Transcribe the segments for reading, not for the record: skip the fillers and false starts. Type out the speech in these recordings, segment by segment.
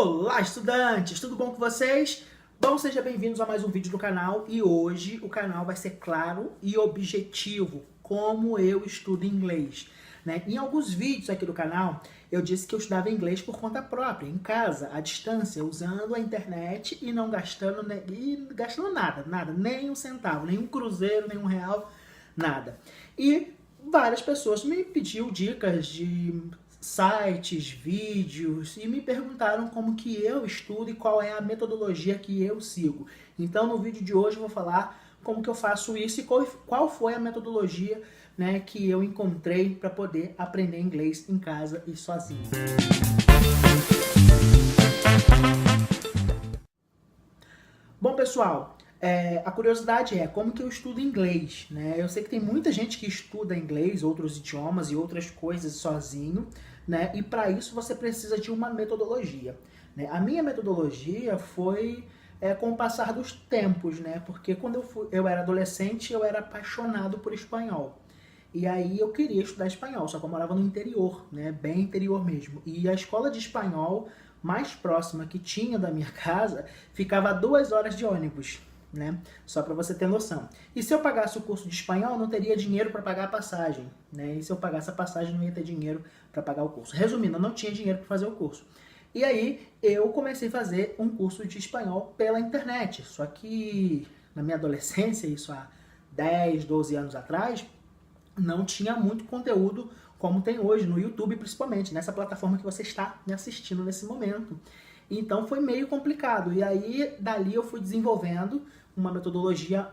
Olá, estudantes! Tudo bom com vocês? Bom, sejam bem-vindos a mais um vídeo do canal e hoje o canal vai ser claro e objetivo, como eu estudo inglês. Em alguns vídeos aqui do canal, eu disse que eu estudava inglês por conta própria, em casa, à distância, usando a internet e não gastando, nada, nem um centavo, nem um cruzeiro, nem um real, nada. E várias pessoas me pediram dicas de sites, vídeos e me perguntaram como que eu estudo e qual é a metodologia que eu sigo. Então no vídeo de hoje eu vou falar como que eu faço isso e qual foi a metodologia, que eu encontrei para poder aprender inglês em casa e sozinho. Bom, pessoal, a curiosidade é como que eu estudo inglês, Eu sei que tem muita gente que estuda inglês, outros idiomas e outras coisas sozinho, E para isso você precisa de uma metodologia, A minha metodologia foi com o passar dos tempos, Porque quando eu era adolescente, eu era apaixonado por espanhol. E aí eu queria estudar espanhol, só que eu morava no interior, Bem interior mesmo. E a escola de espanhol mais próxima que tinha da minha casa ficava a 2 horas de ônibus, Só para você ter noção. E se eu pagasse o curso de espanhol, não teria dinheiro para pagar a passagem, E se eu pagasse a passagem, não ia ter dinheiro para pagar o curso. Resumindo, eu não tinha dinheiro para fazer o curso. E aí eu comecei a fazer um curso de espanhol pela internet. Só que na minha adolescência, isso há 10, 12 anos atrás, não tinha muito conteúdo como tem hoje, no YouTube principalmente, nessa plataforma que você está me assistindo nesse momento. Então foi meio complicado, e aí dali eu fui desenvolvendo uma metodologia,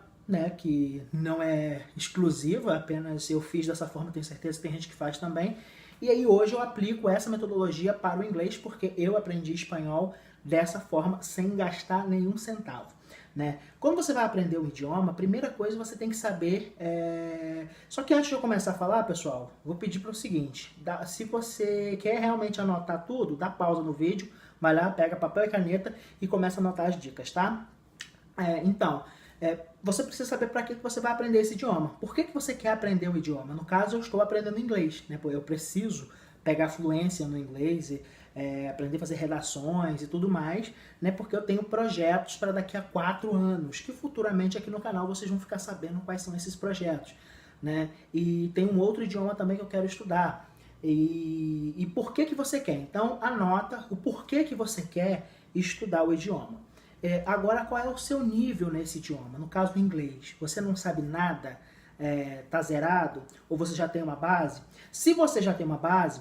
que não é exclusiva, apenas eu fiz dessa forma, tenho certeza que tem gente que faz também. E aí hoje eu aplico essa metodologia para o inglês, porque eu aprendi espanhol dessa forma, sem gastar nenhum centavo. Quando você vai aprender um idioma, a primeira coisa você tem que saber... Só que antes de eu começar a falar, pessoal, vou pedir para o seguinte, se você quer realmente anotar tudo, dá pausa no vídeo, vai lá, pega papel e caneta e começa a anotar as dicas, tá? Você precisa saber para que você vai aprender esse idioma. Por que você quer aprender o idioma? No caso, eu estou aprendendo inglês, Eu preciso pegar fluência no inglês e aprender a fazer redações e tudo mais, Porque eu tenho projetos para daqui a 4 anos, que futuramente aqui no canal vocês vão ficar sabendo quais são esses projetos, E tem um outro idioma também que eu quero estudar. E por que você quer? Então anota o porquê que você quer estudar o idioma. Agora, qual é o seu nível nesse idioma? No caso do inglês, você não sabe nada, tá zerado, ou você já tem uma base? Se você já tem uma base,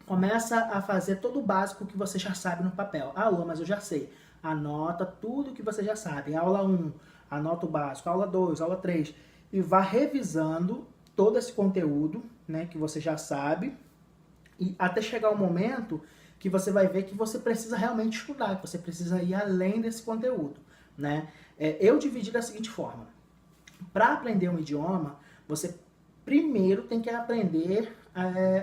começa a fazer todo o básico que você já sabe no papel. Ah, Lô, mas eu já sei. Anota tudo que você já sabe. Aula 1, anota o básico. Aula 2, aula 3. E vá revisando todo esse conteúdo, que você já sabe. E até chegar o momento que você vai ver que você precisa realmente estudar, que você precisa ir além desse conteúdo, Eu dividi da seguinte forma. Para aprender um idioma, você primeiro tem que aprender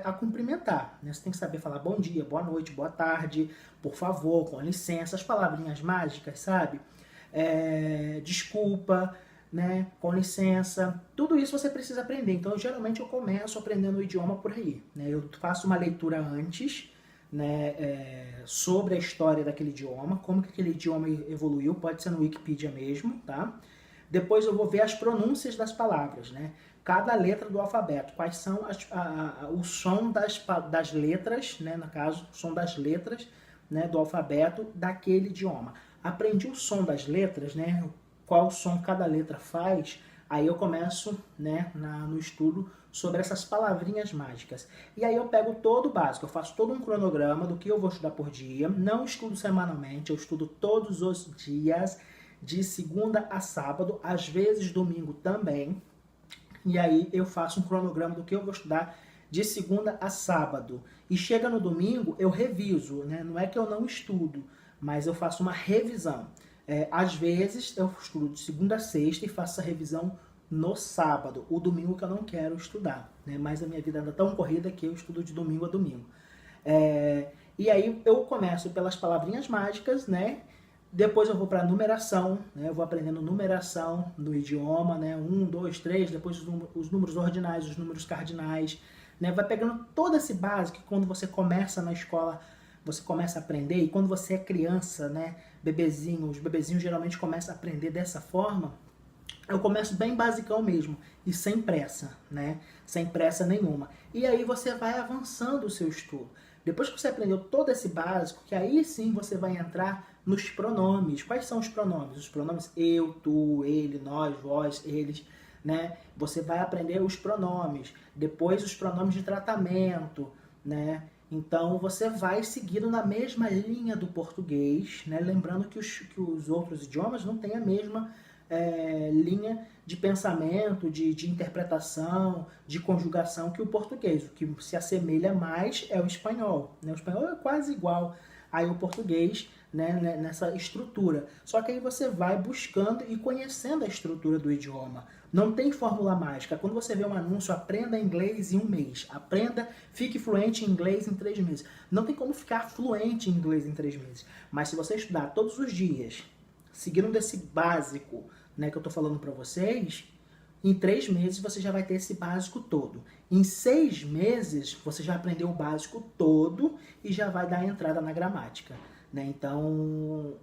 a cumprimentar, Você tem que saber falar bom dia, boa noite, boa tarde, por favor, com licença, as palavrinhas mágicas, sabe? Desculpa, com licença, tudo isso você precisa aprender. Então, geralmente eu começo aprendendo o idioma por aí, Eu faço uma leitura antes, sobre a história daquele idioma, como que aquele idioma evoluiu, pode ser no Wikipedia mesmo, tá? Depois eu vou ver as pronúncias das palavras, Cada letra do alfabeto, quais são o som das letras, no caso, o som das letras, do alfabeto daquele idioma. Aprendi o som das letras, qual som cada letra faz, aí eu começo, no estudo sobre essas palavrinhas mágicas. E aí eu pego todo o básico, eu faço todo um cronograma do que eu vou estudar por dia, não estudo semanalmente, eu estudo todos os dias, de segunda a sábado, às vezes domingo também. E aí eu faço um cronograma do que eu vou estudar de segunda a sábado. E chega no domingo, eu reviso, Não é que eu não estudo, mas eu faço uma revisão. Às vezes eu estudo de segunda a sexta e faço essa revisão no sábado, o domingo que eu não quero estudar, Mas a minha vida anda tão corrida que eu estudo de domingo a domingo. E aí eu começo pelas palavrinhas mágicas, Depois eu vou para numeração, eu vou aprendendo numeração no idioma, 1, 2, 3, depois os números ordinais, os números cardinais, Vai pegando todo esse básico que quando você começa na escola você começa a aprender, e quando você é criança, né, bebezinho, os bebezinhos geralmente começam a aprender dessa forma, eu começo bem basicão mesmo, e sem pressa, né? Sem pressa nenhuma. E aí você vai avançando o seu estudo. Depois que você aprendeu todo esse básico, que aí sim você vai entrar nos pronomes. Quais são os pronomes? Os pronomes eu, tu, ele, nós, vós, eles, né? Você vai aprender os pronomes. Depois os pronomes de tratamento, né? Então você vai seguindo na mesma linha do português, né? Lembrando que os outros idiomas não têm a mesma linha de pensamento, de interpretação, de conjugação que o português. O que se assemelha mais é o espanhol, né? O espanhol é quase igual ao português, né, nessa estrutura. Só que aí você vai buscando e conhecendo a estrutura do idioma. Não tem fórmula mágica. Quando você vê um anúncio, aprenda inglês em 1 mês. Aprenda, fique fluente em inglês em 3 meses. Não tem como ficar fluente em inglês em 3 meses. Mas se você estudar todos os dias, seguindo desse básico, né, que eu tô falando para vocês, em 3 meses você já vai ter esse básico todo. Em 6 meses você já aprendeu o básico todo e já vai dar a entrada na gramática, né? Então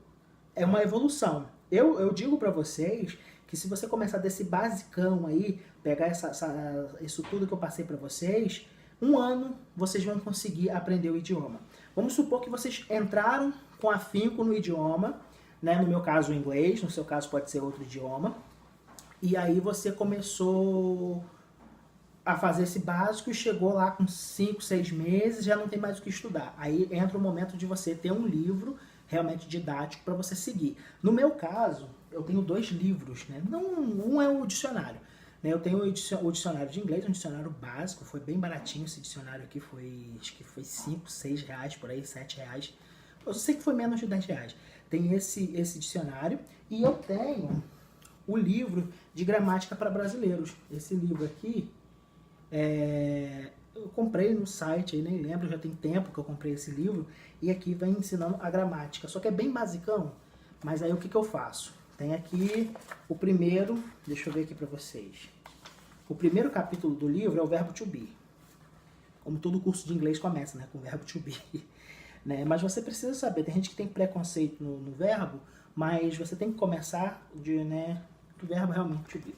é uma evolução. Eu digo para vocês que se você começar desse basicão aí, pegar isso tudo que eu passei para vocês, 1 ano vocês vão conseguir aprender o idioma. Vamos supor que vocês entraram com afinco no idioma, né? No meu caso o inglês, no seu caso pode ser outro idioma. E aí você começou a fazer esse básico e chegou lá com 5, 6 meses, já não tem mais o que estudar. Aí entra o momento de você ter um livro realmente didático para você seguir. No meu caso, eu tenho 2 livros, né? Não, um é o dicionário, né? Eu tenho o dicionário de inglês, um dicionário básico, foi bem baratinho esse dicionário aqui, acho que foi 5, 6 reais, por aí, 7 reais. Eu sei que foi menos de 10 reais. Tem esse dicionário e eu tenho o livro de gramática para brasileiros. Esse livro aqui, eu comprei no site, aí nem lembro, já tem tempo que eu comprei esse livro, e aqui vem ensinando a gramática, só que é bem basicão, mas aí o que eu faço? Tem aqui o primeiro, deixa eu ver aqui para vocês. O primeiro capítulo do livro é o verbo to be. Como todo curso de inglês começa, né, com o verbo to be. Né? Mas você precisa saber, tem gente que tem preconceito no verbo, mas você tem que começar do verbo realmente to be.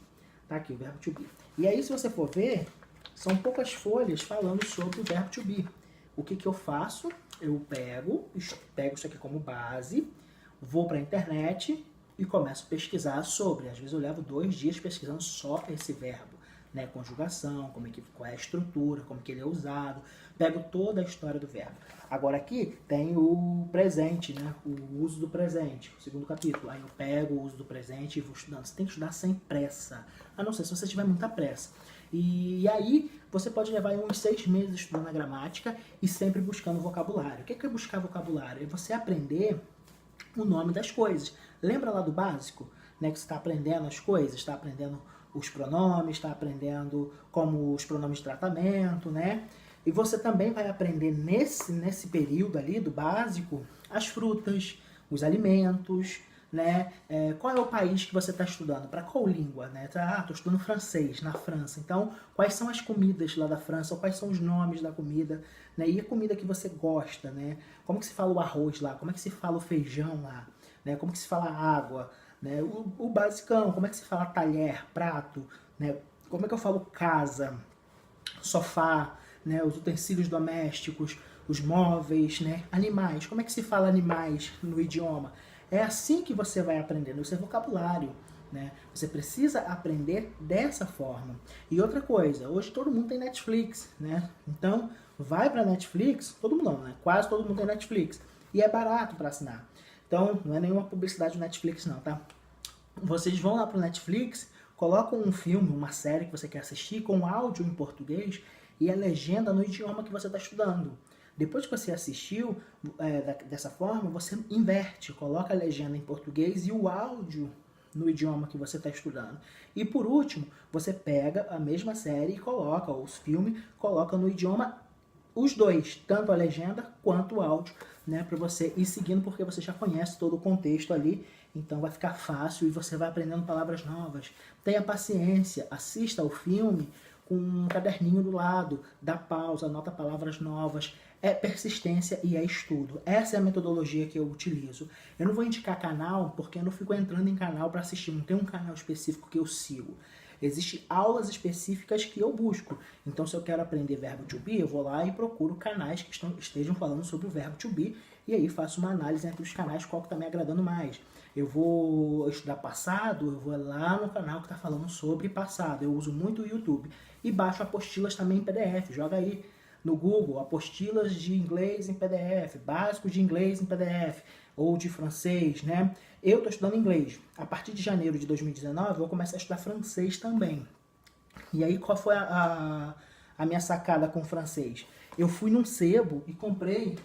Tá aqui, o verbo to be. E aí, se você for ver, são poucas folhas falando sobre o verbo to be. O que eu faço? Eu pego isso aqui como base, vou para a internet e começo a pesquisar sobre. Às vezes eu levo 2 dias pesquisando só esse verbo, né? Conjugação, qual é a estrutura, como que ele é usado. Pego toda a história do verbo. Agora aqui tem o presente, né? O uso do presente, o segundo capítulo. Aí eu pego o uso do presente e vou estudando. Você tem que estudar sem pressa, a não ser se você tiver muita pressa. E aí você pode levar uns 6 meses estudando a gramática e sempre buscando vocabulário. O que é buscar vocabulário? É você aprender o nome das coisas. Lembra lá do básico? Né, que você está aprendendo as coisas, está aprendendo os pronomes, está aprendendo como os pronomes de tratamento, né? E você também vai aprender nesse período ali do básico as frutas, os alimentos, né? Qual é o país que você está estudando? Para qual língua? Né? Estou estudando francês, na França. Então, quais são as comidas lá da França? Ou quais são os nomes da comida? Né? E a comida que você gosta? Né? Como que se fala o arroz lá? Como é que se fala o feijão lá? Né? Como que se fala água? Né? O basicão, como é que se fala talher, prato? Né? Como é que eu falo casa, sofá? Né, os utensílios domésticos, os móveis, né, animais. Como é que se fala animais no idioma? É assim que você vai aprendendo o seu vocabulário. Né? Você precisa aprender dessa forma. E outra coisa, hoje todo mundo tem Netflix. Né? Então, vai para Netflix, todo mundo não, né? Quase todo mundo tem Netflix. E é barato para assinar. Então, não é nenhuma publicidade do Netflix não, tá? Vocês vão lá para o Netflix, colocam um filme, uma série que você quer assistir com áudio em português e a legenda no idioma que você está estudando. Depois que você assistiu dessa forma, você inverte, coloca a legenda em português e o áudio no idioma que você está estudando. E por último, você pega a mesma série e coloca, ou os filmes, coloca no idioma os dois, tanto a legenda quanto o áudio, né, para você ir seguindo, porque você já conhece todo o contexto ali, então vai ficar fácil e você vai aprendendo palavras novas. Tenha paciência, assista ao filme com um caderninho do lado, dá pausa, anota palavras novas. é persistência e é estudo. Essa é a metodologia que eu utilizo. Eu não vou indicar canal porque eu não fico entrando em canal para assistir, não tem um canal específico que eu sigo. Existem aulas específicas que eu busco. Então, se eu quero aprender verbo to be, eu vou lá e procuro canais que estejam falando sobre o verbo to be e aí faço uma análise entre os canais qual que está me agradando mais. Eu vou estudar passado, eu vou lá no canal que está falando sobre passado. Eu uso muito o YouTube. E baixo apostilas também em PDF. Joga aí no Google, apostilas de inglês em PDF, básicos de inglês em PDF, ou de francês, né? Eu estou estudando inglês. A partir de janeiro de 2019, eu vou começar a estudar francês também. E aí, qual foi a minha sacada com o francês? Eu fui num sebo e comprei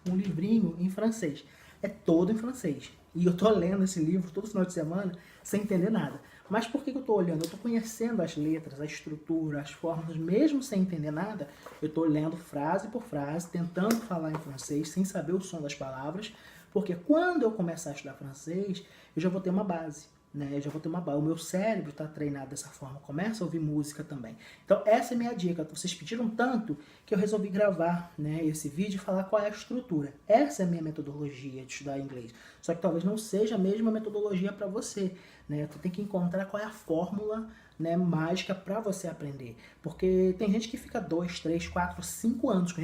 um livrinho em francês. É todo em francês. E eu tô lendo esse livro todo final de semana sem entender nada. Mas por que eu tô olhando? Eu tô conhecendo as letras, a estrutura, as formas, mesmo sem entender nada, eu tô lendo frase por frase, tentando falar em francês, sem saber o som das palavras, porque quando eu começar a estudar francês, eu já vou ter uma base. Né? Eu já vou ter uma base. O meu cérebro está treinado dessa forma, começa a ouvir música também. Então essa é a minha dica. Vocês pediram tanto que eu resolvi gravar, né, esse vídeo e falar qual é a estrutura. Essa é a minha metodologia de estudar inglês. Só que talvez não seja a mesma metodologia para você. Né? Tu tem que encontrar qual é a fórmula, né, mágica para você aprender. Porque tem gente que fica 2, 3, 4, 5 anos.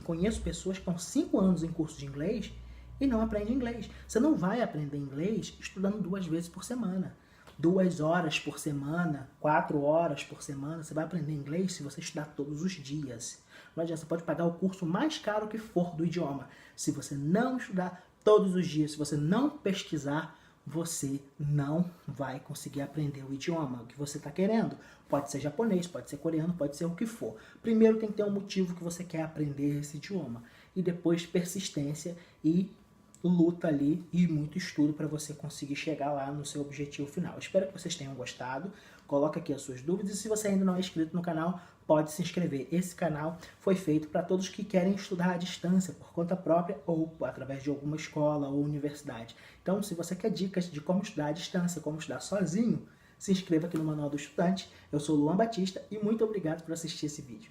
Conheço pessoas que estão 5 anos em curso de inglês e não aprende inglês. Você não vai aprender inglês estudando 2 vezes por semana. 2 horas por semana, 4 horas por semana. Você vai aprender inglês se você estudar todos os dias. Não adianta, você pode pagar o curso mais caro que for do idioma. Se você não estudar todos os dias, se você não pesquisar, você não vai conseguir aprender o idioma que você está querendo. Pode ser japonês, pode ser coreano, pode ser o que for. Primeiro tem que ter um motivo que você quer aprender esse idioma. E depois persistência e luta ali e muito estudo para você conseguir chegar lá no seu objetivo final. Espero que vocês tenham gostado. Coloca aqui as suas dúvidas e se você ainda não é inscrito no canal, pode se inscrever. Esse canal foi feito para todos que querem estudar à distância, por conta própria ou através de alguma escola ou universidade. Então, se você quer dicas de como estudar à distância, como estudar sozinho, se inscreva aqui no Manual do Estudante. Eu sou o Luan Batista e muito obrigado por assistir esse vídeo.